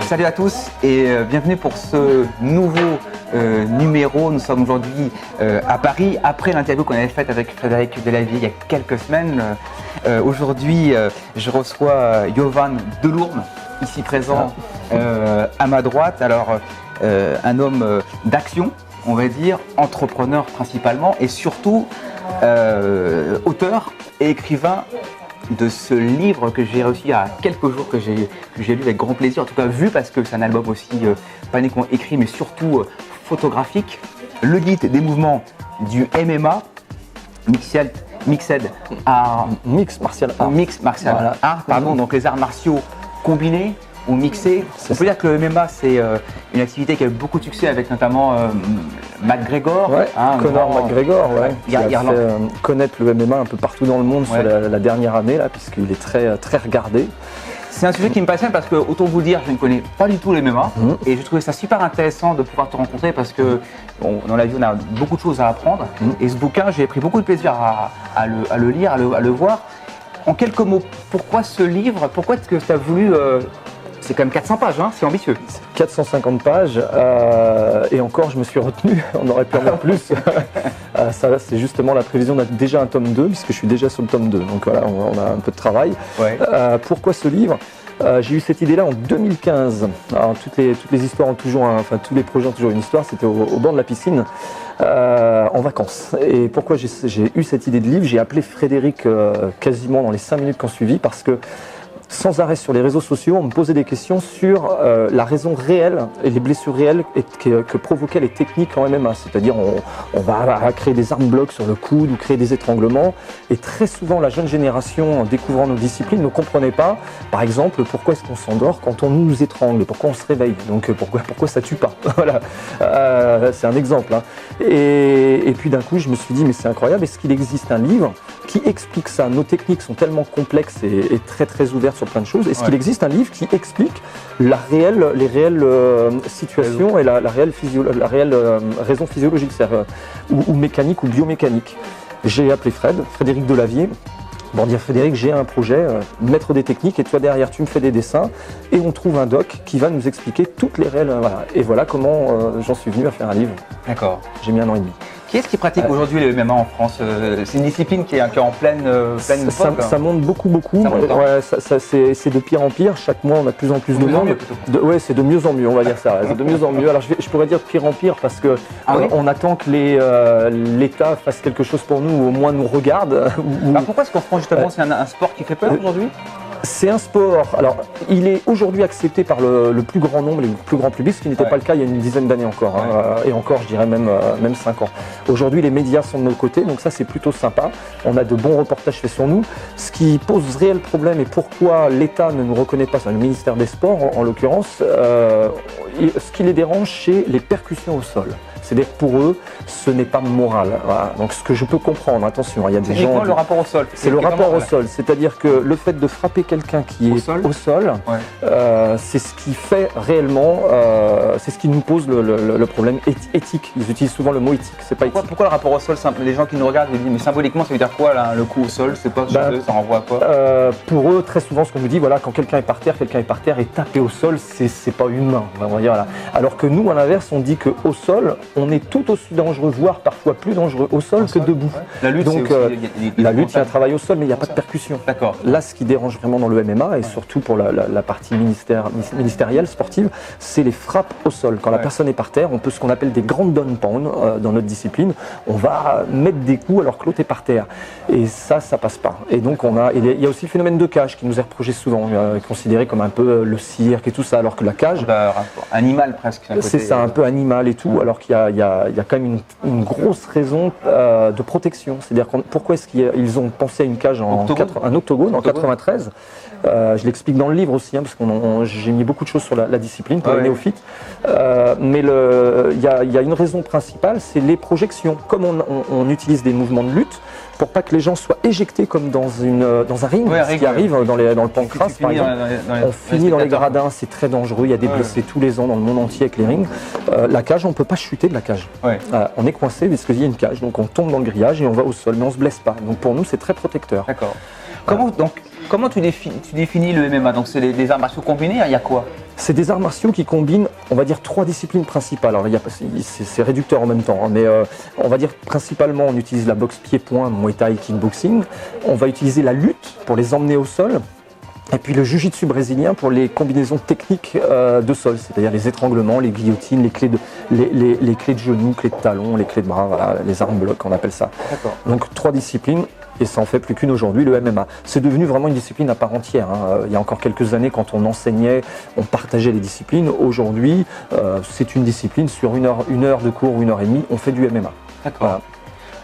Salut à tous et bienvenue pour ce nouveau numéro. Nous sommes aujourd'hui à Paris après l'interview qu'on avait faite avec Frédéric Delavier il y a quelques semaines. Aujourd'hui, je reçois Yovan Delourme, ici présent à ma droite. Alors, un homme d'action, on va dire, entrepreneur principalement et surtout auteur et écrivain de ce livre que j'ai reçu il y a quelques jours, que j'ai lu avec grand plaisir, en tout cas vu parce que c'est un album aussi pas uniquement écrit mais surtout photographique, le guide des mouvements du MMA, mixed martial art, pardon, donc les arts martiaux combinés ou mixés. On peut dire que le MMA c'est une activité qui a eu beaucoup de succès avec notamment McGregor. Ouais, Conor McGregor, qui a fait connaître le MMA un peu partout dans le monde sur la dernière année, là, puisqu'il est très, très regardé. C'est un sujet qui me passionne parce que, autant vous dire, je ne connais pas du tout le MMA et j'ai trouvé ça super intéressant de pouvoir te rencontrer parce que dans la vie on a beaucoup de choses à apprendre et ce bouquin, j'ai pris beaucoup de plaisir à le lire, à le voir. En quelques mots, pourquoi ce livre? Pourquoi est-ce que tu as voulu… c'est quand même 400 pages, hein, c'est ambitieux. 450 pages et encore je me suis retenu, on aurait pu en mettre plus. Ça c'est justement la prévision d'être déjà un tome 2 puisque je suis déjà sur le tome 2, donc voilà, on a un peu de travail. Pourquoi ce livre? J'ai eu cette idée-là en 2015. Alors, toutes les histoires ont toujours, tous les projets ont toujours une histoire. C'était au bord de la piscine, en vacances. Et pourquoi j'ai eu cette idée de livre? J'ai appelé Frédéric quasiment dans les 5 minutes qui ont suivi parce que sans arrêt sur les réseaux sociaux, on me posait des questions sur la raison réelle et les blessures réelles que provoquaient les techniques en MMA. C'est-à-dire on va créer des armes blocs sur le coude ou créer des étranglements. Et très souvent, la jeune génération, en découvrant nos disciplines, ne comprenait pas, par exemple, pourquoi est-ce qu'on s'endort quand on nous étrangle et pourquoi on se réveille. Donc pourquoi ça tue pas. Voilà, c'est un exemple. Hein. Et puis d'un coup, je me suis dit, mais c'est incroyable, est-ce qu'il existe un livre qui explique ça? Nos techniques sont tellement complexes et très très ouvertes sur plein de choses. Est-ce qu'il existe un livre qui explique les réelles situations et la réelle raison physiologique, ou mécanique ou biomécanique? J'ai appelé Frédéric Delavier. Bon, dire Frédéric, j'ai un projet, mettre des techniques et toi derrière tu me fais des dessins et on trouve un doc qui va nous expliquer toutes les réelles. Voilà. Et voilà comment j'en suis venu à faire un livre. D'accord. J'ai mis 1 an et demi. Qui est-ce qui pratique aujourd'hui le MMA en France? C'est une discipline qui est en pleine époque. Ça monte beaucoup. C'est de pire en pire. Chaque mois, on a de plus en plus de monde. C'est de mieux en mieux, on va dire ça. C'est de mieux en mieux. Alors, je pourrais dire de pire en pire parce que on attend que l'État fasse quelque chose pour nous ou au moins nous regarde. Alors, pourquoi est-ce qu'en France, justement, c'est un sport qui fait peur aujourd'hui? C'est un sport, alors il est aujourd'hui accepté par le plus grand nombre, le plus grand public, ce qui n'était pas le cas il y a une dizaine d'années encore, et encore je dirais même 5 ans. Aujourd'hui les médias sont de notre côté, donc ça c'est plutôt sympa, on a de bons reportages faits sur nous. Ce qui pose réel problème et pourquoi l'État ne nous reconnaît pas, c'est le ministère des Sports en l'occurrence, ce qui les dérange c'est les percussions au sol. C'est-à-dire pour eux, ce n'est pas moral. Voilà. Donc ce que je peux comprendre, attention, il y a des gens… le rapport au sol. C'est le rapport au sol, c'est-à-dire que le fait de frapper quelqu'un qui est au sol, c'est ce qui fait réellement, c'est ce qui nous pose le problème éthique. Ils utilisent souvent le mot éthique, c'est pas éthique. Pourquoi le rapport au sol? Les gens qui nous regardent ils disent mais symboliquement ça veut dire quoi là, le coup au sol? C'est quoi ça renvoie à quoi? Pour eux, très souvent ce qu'on nous dit, voilà, quand quelqu'un est par terre et tapé au sol, c'est pas humain. On va dire, voilà. Alors que nous, à l'inverse, on dit qu'au sol, on est tout aussi dangereux, voire parfois plus dangereux au sol que debout. La lutte, donc la lutte, c'est un travail au sol, mais il n'y a pas de percussion. D'accord. Là, ce qui dérange vraiment dans le MMA, et surtout pour la partie ministérielle, sportive, c'est les frappes au sol. Quand la personne est par terre, on peut ce qu'on appelle des ground down pound dans notre discipline. On va mettre des coups alors que l'autre est par terre. Et ça passe pas. Et donc, il y a aussi le phénomène de cage qui nous est reproché souvent, considéré comme un peu le cirque et tout ça, alors que la cage… Animal presque. C'est ça, un peu animal et tout, alors qu'il y a quand même une grosse raison de protection. C'est-à-dire pourquoi est-ce qu'ils ont pensé à une cage un octogone en 93. Je l'explique dans le livre aussi, parce que j'ai mis beaucoup de choses sur la discipline pour les néophytes. Mais il y a une raison principale, c'est les projections. Comme on utilise des mouvements de lutte, pour pas que les gens soient éjectés comme dans un ring, ce qui arrive dans le pancras par exemple. On finit dans les gradins, c'est très dangereux, il y a des blessés tous les ans dans le monde entier avec les rings. La cage, on ne peut pas chuter de la cage. On est coincé parce qu'il y a une cage, donc on tombe dans le grillage et on va au sol, mais on ne se blesse pas. Donc pour nous, c'est très protecteur. D'accord. Comment tu définis le MMA? Donc c'est des arts martiaux combinés, il y a quoi? C'est des arts martiaux qui combinent, on va dire, 3 disciplines principales. Alors c'est réducteur en même temps, hein, mais on va dire principalement on utilise la boxe pied-point, Muay Thai, kickboxing. On va utiliser la lutte pour les emmener au sol. Et puis le jiu-jitsu brésilien pour les combinaisons techniques de sol, c'est-à-dire les étranglements, les guillotines, les clés de genoux, clés de talons, les clés de bras, voilà, les armes blocs, on appelle ça. Donc 3 disciplines. Et ça en fait plus qu'une aujourd'hui, le MMA. C'est devenu vraiment une discipline à part entière, hein. Il y a encore quelques années, quand on enseignait, on partageait les disciplines. Aujourd'hui, c'est une discipline sur une heure de cours ou 1h30, on fait du MMA. D'accord. Voilà.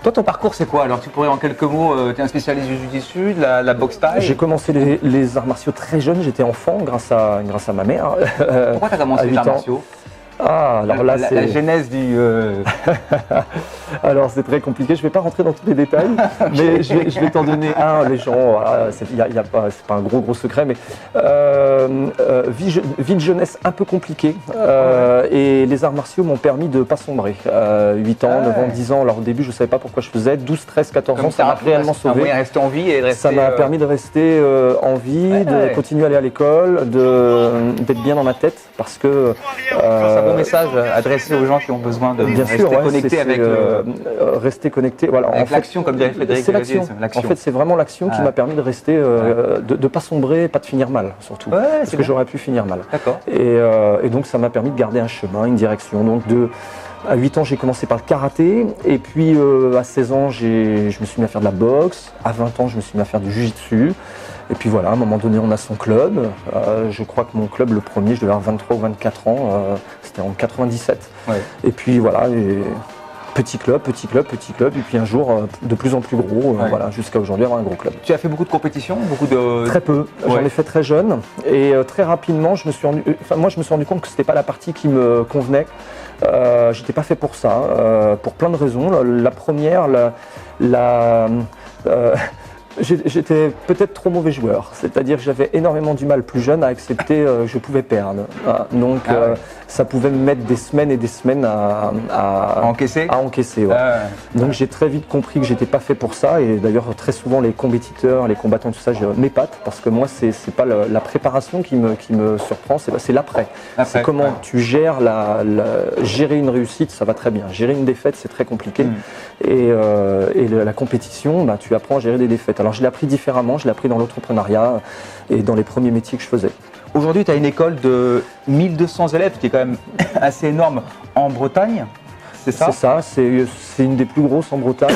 Toi, ton parcours, c'est quoi? Alors, tu pourrais en quelques mots, tu es un spécialiste du jiu-jitsu, de la boxe thaï? J'ai commencé les arts martiaux très jeune, j'étais enfant grâce à ma mère. Pourquoi tu as commencé les arts martiaux? Ah, alors là, c'est la genèse du. Alors c'est très compliqué, je ne vais pas rentrer dans tous les détails, mais je vais t'en donner un. Les gens, voilà, c'est pas un gros secret, mais vie de jeunesse un peu compliquée. Et les arts martiaux m'ont permis de ne pas sombrer. 8 ans, 9 ans, 10 ans, alors au début je ne savais pas pourquoi je faisais. 12, 13, 14 ans, ça m'a réellement sauvé. Rester en vie et de rester, ça m'a permis de rester en vie, de continuer à aller à l'école, d'être bien dans ma tête, parce que. Un bon message adressé aux gens qui ont besoin de rester connectés avec rester connecté. Voilà, avec l'action, comme dirait Frédéric. C'est l'action. En fait, c'est vraiment l'action qui m'a permis de rester, de ne pas sombrer, pas de finir mal, surtout. Parce que j'aurais pu finir mal. D'accord. Et donc, ça m'a permis de garder un chemin, une direction. Donc, à 8 ans, j'ai commencé par le karaté. Et puis, à 16 ans, je me suis mis à faire de la boxe. À 20 ans, je me suis mis à faire du jiu-jitsu. Et puis voilà, à un moment donné, on a son club. Je crois que mon club, le premier, je devais avoir 23 ou 24 ans. C'était en 97. Ouais. Et puis voilà, petit club. Et puis un jour, de plus en plus gros, voilà, jusqu'à aujourd'hui, avoir un gros club. Tu as fait beaucoup de compétitions, Très peu. J'en ai fait très jeune. Et très rapidement, je me suis rendu compte que ce n'était pas la partie qui me convenait. J'étais pas fait pour ça, pour plein de raisons. La première, j'étais peut-être trop mauvais joueur, c'est-à-dire que j'avais énormément du mal plus jeune à accepter que je pouvais perdre. Donc ça pouvait me mettre des semaines et des semaines à encaisser. Ouais. Donc j'ai très vite compris que j'étais pas fait pour ça, et d'ailleurs très souvent les compétiteurs, les combattants, tout ça, je m'épate, parce que moi c'est pas la préparation qui me surprend, c'est l'après. C'est comment tu gères gérer une réussite, ça va très bien. Gérer une défaite, c'est très compliqué. Et la compétition, tu apprends à gérer des défaites. Alors je l'ai appris différemment, je l'ai appris dans l'entrepreneuriat et dans les premiers métiers que je faisais. Aujourd'hui, tu as une école de 1200 élèves, qui est quand même assez énorme, en Bretagne, c'est ça? C'est ça, c'est une des plus grosses en Bretagne.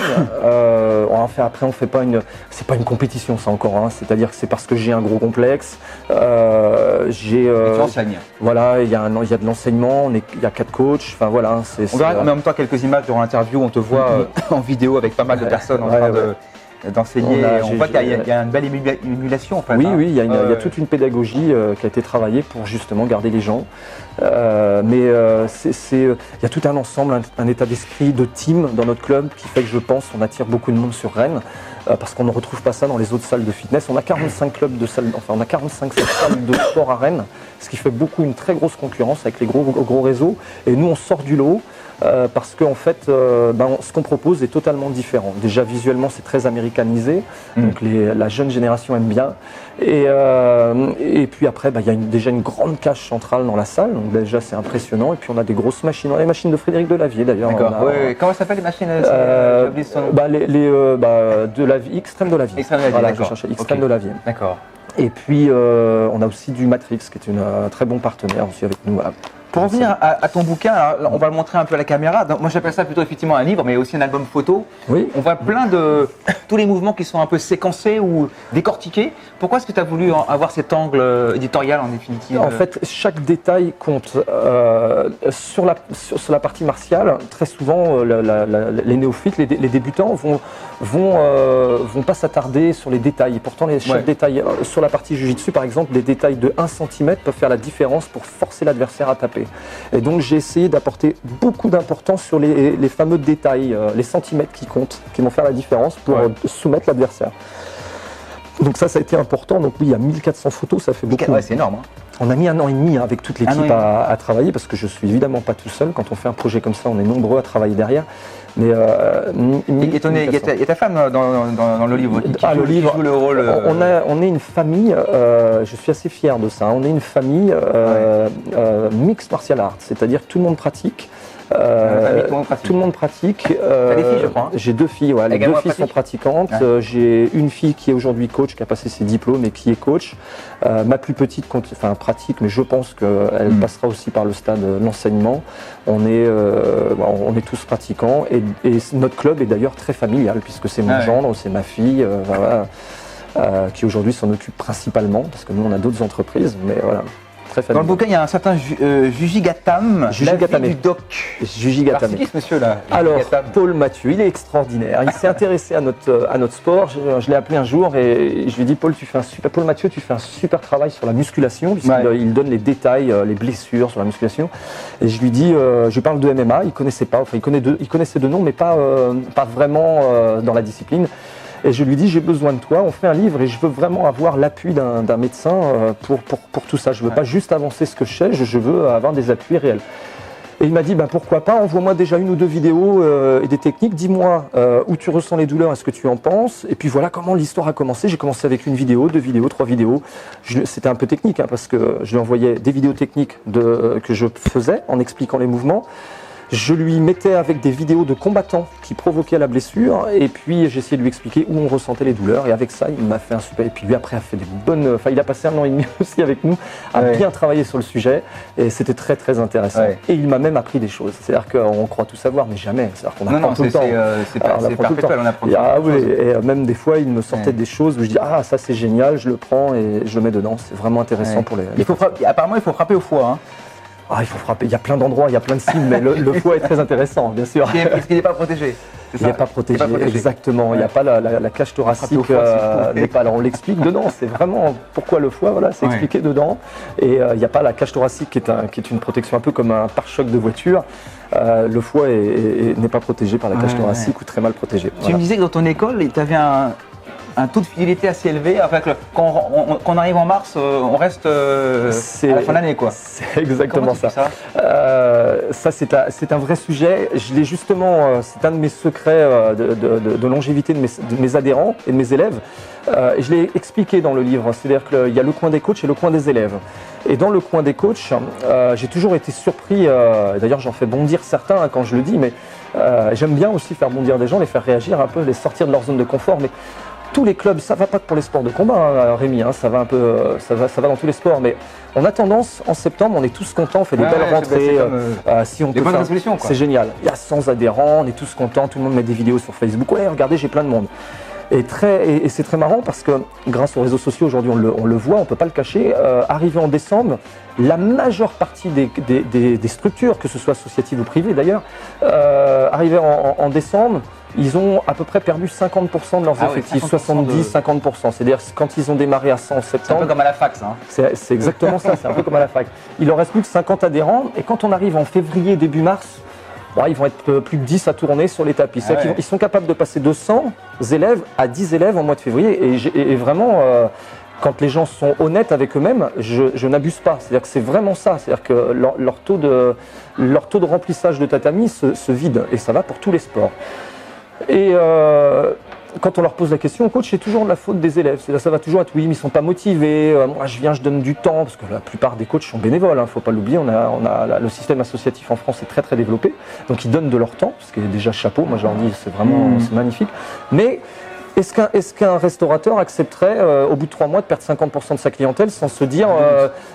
Après, on fait pas c'est pas une compétition ça encore, hein. C'est-à-dire que c'est parce que j'ai un gros complexe. Tu enseignes. Voilà, il y a de l'enseignement, il y a 4 coachs, enfin voilà. On verra en même temps quelques images durant l'interview, on te voit en vidéo avec pas mal de personnes en train d'enseigner. On voit qu'il y a une belle émulation en fait. Oui, il y a toute une pédagogie qui a été travaillée pour justement garder les gens. Mais il y a tout un ensemble, un état d'esprit de team dans notre club qui fait que je pense qu'on attire beaucoup de monde sur Rennes, parce qu'on ne retrouve pas ça dans les autres salles de fitness. On a 45 on a 45 salles de sport à Rennes, ce qui fait une très grosse concurrence avec les gros réseaux. Et nous, on sort du lot. Parce qu'en fait, ce qu'on propose est totalement différent. Déjà visuellement, c'est très américanisé, donc la jeune génération aime bien. Et puis après, il y a déjà une grande cage centrale dans la salle, donc déjà c'est impressionnant. Et puis on a des grosses machines, les machines de Frédéric Delavier d'ailleurs. Comment ça s'appelle les machines de la vie, Extrême Delavier. Voilà, je cherchais Extrême Delavier. D'accord. Et puis on a aussi du Matrix, qui est un très bon partenaire aussi avec nous. Voilà. Pour revenir à ton bouquin, alors, on va le montrer un peu à la caméra. Donc, moi, j'appelle ça plutôt effectivement un livre, mais aussi un album photo. Oui. On voit plein de tous les mouvements qui sont un peu séquencés ou décortiqués. Pourquoi est-ce que tu as voulu avoir cet angle éditorial en définitive? En fait, chaque détail compte. Sur la partie martiale, très souvent, les néophytes, les débutants vont pas s'attarder sur les détails. Et pourtant, chaque détail, sur la partie jiu-jitsu, par exemple, des détails de 1 cm peuvent faire la différence pour forcer l'adversaire à taper. Et donc j'ai essayé d'apporter beaucoup d'importance sur les fameux détails, les centimètres qui comptent, qui vont faire la différence pour soumettre l'adversaire. Donc ça a été important. Donc oui, il y a 1400 photos, ça fait beaucoup. Ouais, c'est énorme. On a mis 1 an et demi avec toute l'équipe à travailler parce que je suis évidemment pas tout seul. Quand on fait un projet comme ça, on est nombreux à travailler derrière. Mais il y a ta femme dans le livre qui joue le rôle. On est une famille, je suis assez fier de ça. On est une famille mixed martial arts, c'est-à-dire que tout le monde pratique. Tout le monde pratique. T'as des filles, je crois. J'ai 2 filles, les 2 filles sont pratiquantes. Ouais. J'ai une fille qui est aujourd'hui coach, qui a passé ses diplômes et qui est coach. Ma plus petite pratique, mais je pense qu'elle passera aussi par le stade de l'enseignement. On est tous pratiquants et notre club est d'ailleurs très familial puisque c'est mon gendre, c'est ma fille, qui aujourd'hui s'en occupe principalement parce que nous on a d'autres entreprises, mais voilà. Dans le bouquin, il y a un certain Juji Gatame, la vie du doc. Juji Gatame. C'est qui ce monsieur-là? Alors, Paul Mathieu, il est extraordinaire. Il s'est intéressé à notre sport. Je l'ai appelé un jour et je lui ai dit, Paul Mathieu, tu fais un super travail sur la musculation, puisqu'il donne les détails, les blessures sur la musculation. Et je lui dis, je parle de MMA, il connaissait pas, enfin il connaissait de nom, mais pas vraiment dans la discipline. Et je lui dis, j'ai besoin de toi, on fait un livre et je veux vraiment avoir l'appui d'un médecin pour tout ça. Je ne veux pas juste avancer ce que je sais, je veux avoir des appuis réels. Et il m'a dit, pourquoi pas, envoie-moi déjà 1 ou 2 vidéos et des techniques, dis-moi où tu ressens les douleurs et ce que tu en penses. Et puis voilà comment l'histoire a commencé. J'ai commencé avec 1 vidéo, 2 vidéos, 3 vidéos. C'était un peu technique parce que je lui envoyais des vidéos techniques que je faisais en expliquant les mouvements. Je lui mettais avec des vidéos de combattants qui provoquaient la blessure et puis j'essayais de lui expliquer où on ressentait les douleurs et avec ça il m'a fait un super, et puis lui après a fait des bonnes, il a passé 1 an et demi aussi avec nous à bien travailler sur le sujet et c'était très très intéressant et il m'a même appris des choses, c'est-à-dire qu'on croit tout savoir mais jamais, c'est-à-dire qu'on apprend tout le temps. C'est perpétuel, on apprend tout le temps. Et même des fois il me sortait des choses où je dis ça c'est génial, je le prends et je le mets dedans, c'est vraiment intéressant pour les apparemment il faut frapper au foie. Il faut frapper, il y a plein d'endroits, il y a plein de cibles, mais le foie est très intéressant, bien sûr. Parce qu'il n'est pas protégé. Il n'est pas protégé, exactement. Il n'y a pas la cage thoracique, n'est pas là. On l'explique dedans, c'est vraiment pourquoi le foie, voilà, c'est expliqué dedans. Et il n'y a pas la cage thoracique qui est une protection un peu comme un pare-choc de voiture. Le foie n'est pas protégé par la cage thoracique ou très mal protégé. Tu me disais que dans ton école, tu avais un taux de fidélité assez élevé. Enfin, quand on arrive en mars, on reste à la fin de l'année, quoi. C'est exactement ça. Ça, c'est un vrai sujet. Je l'ai justement, c'est un de mes secrets de longévité de mes adhérents et de mes élèves. Et je l'ai expliqué dans le livre. C'est-à-dire qu'il y a le coin des coachs et le coin des élèves. Et dans le coin des coachs, j'ai toujours été surpris. D'ailleurs, j'en fais bondir certains quand je le dis, mais j'aime bien aussi faire bondir des gens, les faire réagir un peu, les sortir de leur zone de confort. Mais tous les clubs, ça ne va pas que pour les sports de combat, Rémi, ça va un peu, ça va dans tous les sports, mais on a tendance, en septembre, on est tous contents, on fait des belles rentrées, si on peut faire, c'est génial. Il y a 100 adhérents, on est tous contents, tout le monde met des vidéos sur Facebook, regardez, j'ai plein de monde. Et c'est très marrant parce que grâce aux réseaux sociaux, aujourd'hui on le voit, on ne peut pas le cacher, arrivé en décembre, la majeure partie des structures, que ce soit associatives ou privées d'ailleurs, arrivé en décembre, ils ont à peu près perdu 50% de leurs effectifs, 70-50%. C'est-à-dire quand ils ont démarré à 100 en septembre. C'est un peu comme à la fac, ça. C'est exactement ça, c'est un peu comme à la fac. Il leur reste plus que 50 adhérents et quand on arrive en février, début mars, ils vont être plus que 10 à tourner sur les tapis. Ils sont capables de passer de 100 élèves à 10 élèves en mois de février. Et vraiment, quand les gens sont honnêtes avec eux-mêmes, je n'abuse pas. C'est-à-dire que c'est vraiment ça. C'est-à-dire que leur taux de remplissage de tatami se vide. Et ça va pour tous les sports. Et quand on leur pose la question, coach, c'est toujours de la faute des élèves. Ça va toujours être oui, mais ils ne sont pas motivés. Moi, je viens, je donne du temps, parce que la plupart des coachs sont bénévoles. Il ne faut pas l'oublier. Le système associatif en France est très très développé. Donc ils donnent de leur temps, ce qui est déjà chapeau. Moi, je leur dis, c'est vraiment c'est magnifique. Mais est-ce qu'un restaurateur accepterait, au bout de 3 mois, de perdre 50% de sa clientèle sans se dire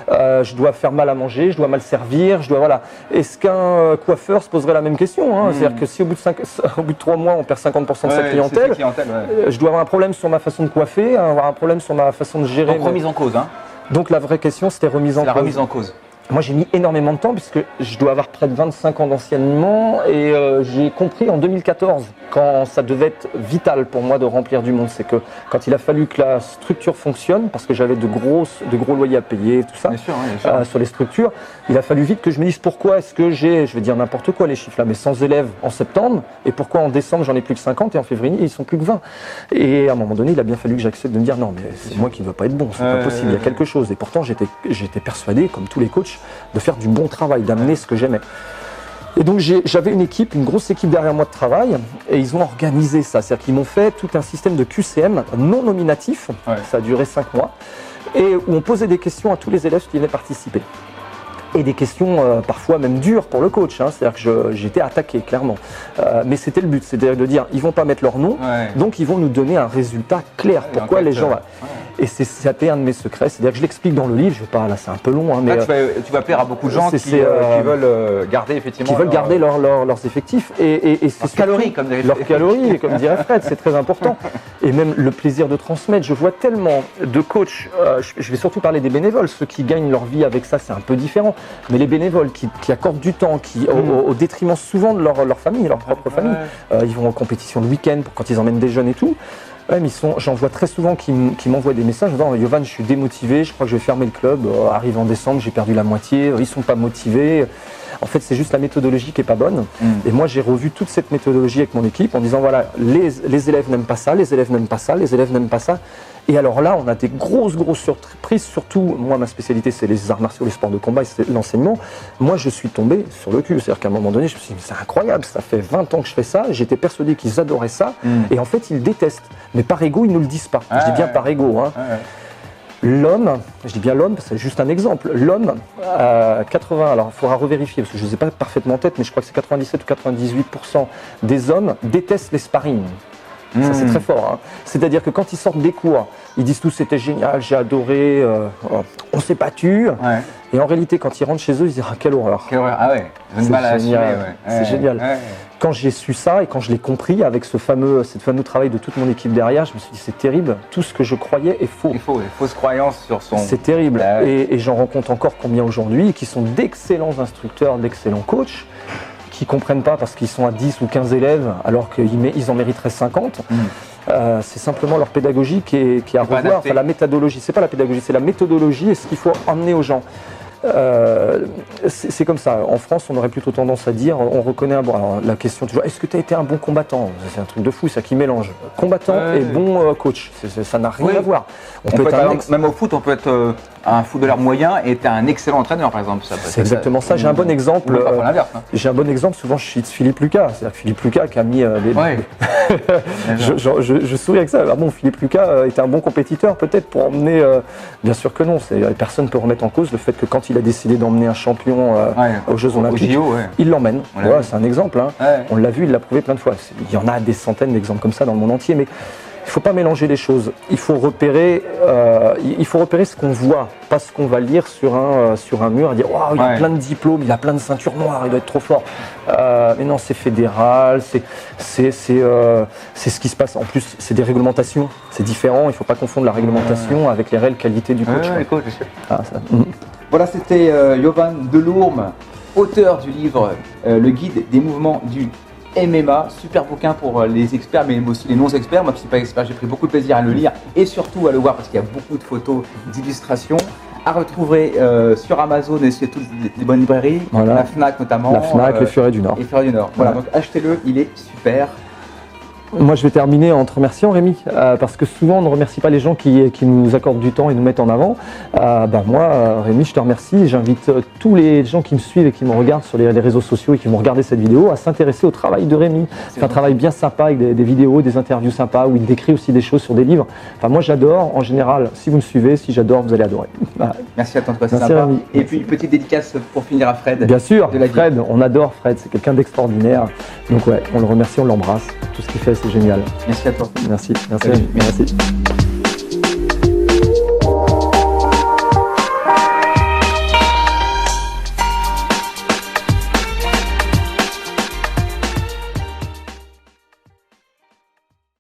je dois faire mal à manger, je dois mal servir, voilà. Est-ce qu'un coiffeur se poserait la même question C'est-à-dire que si au bout de 3 mois, on perd 50% de sa clientèle, je dois avoir un problème sur ma façon de coiffer, avoir un problème sur ma façon de gérer. Donc remise en cause. Donc la vraie question, c'était remise en cause. La remise en cause. Moi, j'ai mis énormément de temps puisque je dois avoir près de 25 ans d'anciennement et j'ai compris en 2014 quand ça devait être vital pour moi de remplir du monde. C'est que quand il a fallu que la structure fonctionne, parce que j'avais de gros loyers à payer, tout ça, bien sûr. sur les structures, il a fallu vite que je me dise pourquoi est-ce que j'ai, je vais dire n'importe quoi les chiffres là, mais 100 élèves en septembre, et pourquoi en décembre j'en ai plus que 50 et en février ils sont plus que 20. Et à un moment donné, il a bien fallu que j'accepte de me dire non, mais c'est moi qui ne veux pas être bon, c'est pas possible, il y a quelque chose. Et pourtant j'étais persuadé, comme tous les coachs, de faire du bon travail, d'amener ce que j'aimais. Et donc j'avais une grosse équipe derrière moi de travail, et ils ont organisé ça. C'est-à-dire qu'ils m'ont fait tout un système de QCM non nominatif, ça a duré 5 mois, et où on posait des questions à tous les élèves qui venaient participer. Et des questions parfois même dures pour le coach, hein. C'est-à-dire que j'étais attaqué clairement. Mais c'était le but, c'est-à-dire de dire ils vont pas mettre leur nom, donc ils vont nous donner un résultat clair. Pourquoi les gens... Et c'était un de mes secrets, c'est-à-dire que je l'explique dans le livre, je vais pas, là c'est un peu long. Hein, mais tu vas plaire à beaucoup de gens qui veulent garder effectivement... Qui veulent garder leurs effectifs. Et leurs calories, comme dirait Fred. Leurs calories, comme dirait Fred, c'est très important. Et même le plaisir de transmettre. Je vois tellement de coachs, je vais surtout parler des bénévoles, ceux qui gagnent leur vie avec ça, c'est un peu différent. Mais les bénévoles qui accordent du temps, au détriment souvent de leur famille, leur propre famille, ils vont en compétition le week-end quand ils emmènent des jeunes et tout. Ouais, mais j'en vois très souvent qui m'envoient des messages en disant Yovan, je suis démotivé, je crois que je vais fermer le club, arrive en décembre, j'ai perdu la moitié, ils sont pas motivés. En fait, c'est juste la méthodologie qui est pas bonne. Et moi, j'ai revu toute cette méthodologie avec mon équipe en disant voilà, les élèves n'aiment pas ça, les élèves n'aiment pas ça, les élèves n'aiment pas ça. Et alors là, on a des grosses surprises, surtout, moi, ma spécialité, c'est les arts martiaux, les sports de combat et c'est l'enseignement. Moi, je suis tombé sur le cul. C'est-à-dire qu'à un moment donné, je me suis dit, c'est incroyable, ça fait 20 ans que je fais ça, j'étais persuadé qu'ils adoraient ça, et en fait, ils détestent. Mais par ego, ils ne nous le disent pas. Je dis bien par ego, hein. L'homme, je dis bien l'homme, c'est juste un exemple, l'homme, 80, alors il faudra revérifier parce que je ne sais pas parfaitement en tête, mais je crois que c'est 97 ou 98% des hommes détestent les sparring. Ça c'est très fort, hein. C'est-à-dire que quand ils sortent des cours, ils disent tous c'était génial, j'ai adoré, on s'est battu. Et en réalité, quand ils rentrent chez eux, ils disent ah, quelle horreur. Quelle horreur, ah ouais, c'est génial. C'est génial. Quand j'ai su ça et quand je l'ai compris avec ce fameux travail de toute mon équipe derrière, je me suis dit c'est terrible, tout ce que je croyais est faux. Fausse croyance sur son... C'est terrible. Et j'en rencontre encore combien aujourd'hui qui sont d'excellents instructeurs, d'excellents coachs, qui ne comprennent pas parce qu'ils sont à 10 ou 15 élèves alors qu'ils en mériteraient 50. C'est simplement leur pédagogie qui est à revoir. Enfin, la méthodologie, c'est pas la pédagogie, c'est la méthodologie et ce qu'il faut emmener aux gens. C'est comme ça. En France, on aurait plutôt tendance à dire, on reconnaît un bon. Alors, la question toujours, est-ce que tu as été un bon combattant? C'est un truc de fou, ça qui mélange combattant et bon coach. Ça n'a rien à voir. Même au foot, on peut être un footballeur moyen et être un excellent entraîneur, par exemple. C'est exactement ça. J'ai un bon exemple. J'ai un bon exemple. Souvent, je cite Philippe Lucas. C'est-à-dire que Philippe Lucas qui a mis je souris avec ça. Ah bon, Philippe Lucas était un bon compétiteur, peut-être pour emmener. Bien sûr que non. Personne ne peut remettre en cause le fait que quand il a décidé d'emmener un champion aux Jeux Olympiques, il l'emmène. C'est un exemple. Hein. On l'a vu, il l'a prouvé plein de fois. Il y en a des centaines d'exemples comme ça dans le monde entier. Mais il ne faut pas mélanger les choses. Il faut repérer ce qu'on voit, pas ce qu'on va lire sur un mur et dire waouh, il a plein de diplômes, il a plein de ceintures noires, il doit être trop fort. Mais non, c'est fédéral, c'est ce qui se passe. En plus, c'est des réglementations, c'est différent. Il ne faut pas confondre la réglementation avec les réelles qualités du coach. Voilà, c'était Yovan Delourme, auteur du livre Le guide des mouvements du MMA, super bouquin pour les experts mais aussi les non-experts. Moi qui ne suis pas expert, j'ai pris beaucoup de plaisir à le lire et surtout à le voir parce qu'il y a beaucoup de photos, d'illustrations à retrouver sur Amazon et sur toutes les bonnes librairies, la FNAC notamment. La FNAC, les Furets du Nord. Les Furets du Nord. Voilà, donc achetez-le, il est super. Moi, je vais terminer en te remerciant, Rémi, parce que souvent, on ne remercie pas les gens qui nous accordent du temps et nous mettent en avant. Moi, Rémi, je te remercie. J'invite tous les gens qui me suivent et qui me regardent sur les réseaux sociaux et qui vont regarder cette vidéo à s'intéresser au travail de Rémi. C'est un travail bien sympa avec des vidéos, des interviews sympas où il décrit aussi des choses sur des livres. Enfin, moi, j'adore. En général, si vous me suivez, si j'adore, vous allez adorer. Voilà. Merci à toi, c'est sympa. Rémi. Et puis, une petite dédicace pour finir à Fred. Bien sûr, Fred, on adore Fred. C'est quelqu'un d'extraordinaire. Donc, ouais, on le remercie, on l'embrasse. Tout ce qu'il fait, c'est génial. Merci à toi. Merci.